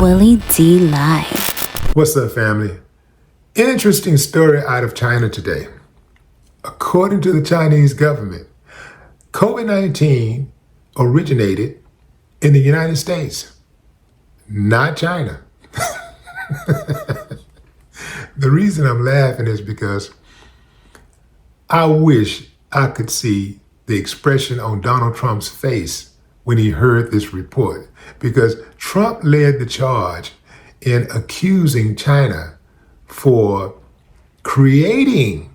Willie D Live. What's up, family? Interesting story out of China today. According to the Chinese government, COVID-19 originated in the United States, not China. The reason I'm laughing is because I wish I could see the expression on Donald Trump's face when he heard this report, because Trump led the charge in accusing China for creating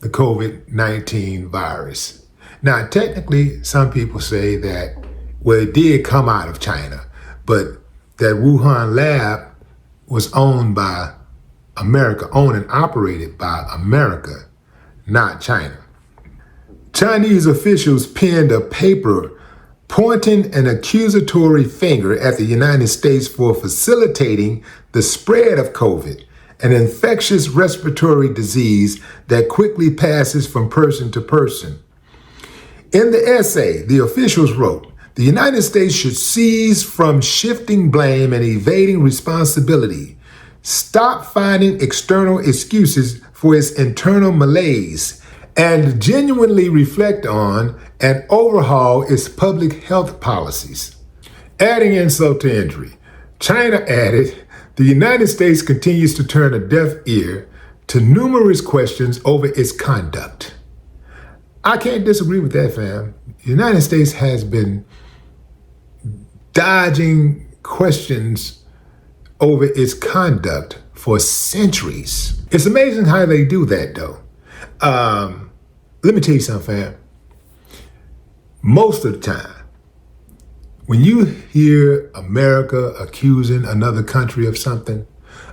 the COVID-19 virus. Now, technically, some people say that, well, it did come out of China, but that Wuhan lab was owned by America, owned and operated by America, not China. Chinese officials penned a paper pointing an accusatory finger at the United States for facilitating the spread of COVID, an infectious respiratory disease that quickly passes from person to person. In the essay, the officials wrote, "The United States should cease from shifting blame and evading responsibility. Stop finding external excuses for its internal malaise and genuinely reflect on and overhaul its public health policies." Adding insult to injury, China added, "The United States continues to turn a deaf ear to numerous questions over its conduct." I can't disagree with that, fam. The United States has been dodging questions over its conduct for centuries. It's amazing how they do that, though. Let me tell you something, fam. Most of the time, when you hear America accusing another country of something,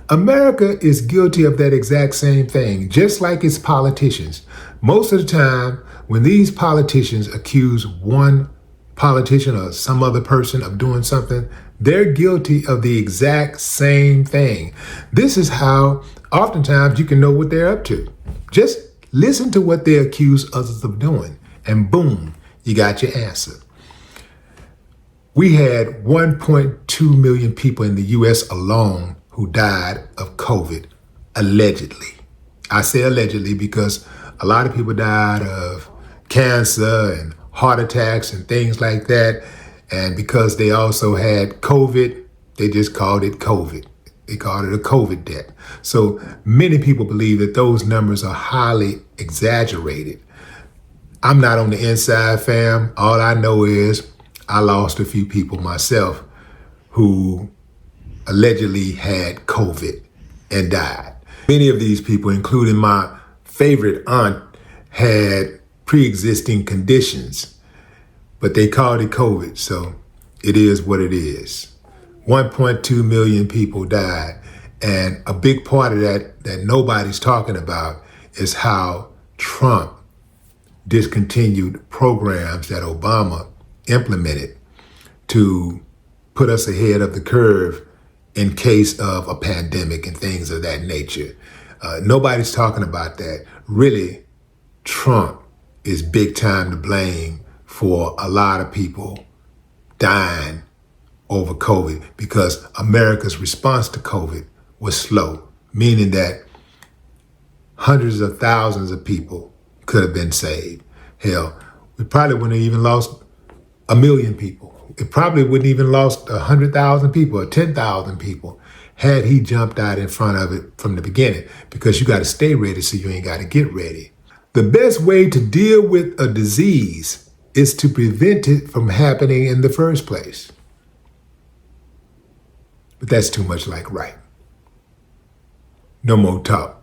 America is guilty of that exact same thing, just like its politicians. Most of the time, when these politicians accuse one politician or some other person of doing something, they're guilty of the exact same thing. This is how oftentimes you can know what they're up to. Just listen to what they accuse others of doing, and boom, you got your answer. We had 1.2 million people in the U.S. alone who died of COVID, allegedly. I say allegedly because a lot of people died of cancer and heart attacks and things like that. And because they also had COVID, they just called it COVID. They called it a COVID death. So many people believe that those numbers are highly exaggerated. I'm not on the inside, fam. All I know is I lost a few people myself who allegedly had COVID and died. Many of these people, including my favorite aunt, had pre-existing conditions, but they called it COVID, so it is what it is. 1.2 million people died, and a big part of that nobody's talking about is how Trump discontinued programs that Obama implemented to put us ahead of the curve in case of a pandemic and things of that nature. Nobody's talking about that. Really, Trump is big time to blame for a lot of people dying over COVID because America's response to COVID was slow, meaning that hundreds of thousands of people could have been saved. Hell, we probably wouldn't have even lost 1 million people. It probably wouldn't even lost 100,000 people or 10,000 people had he jumped out in front of it from the beginning, because you got to stay ready so you ain't got to get ready. The best way to deal with a disease is to prevent it from happening in the first place. But that's too much like right. No more talk.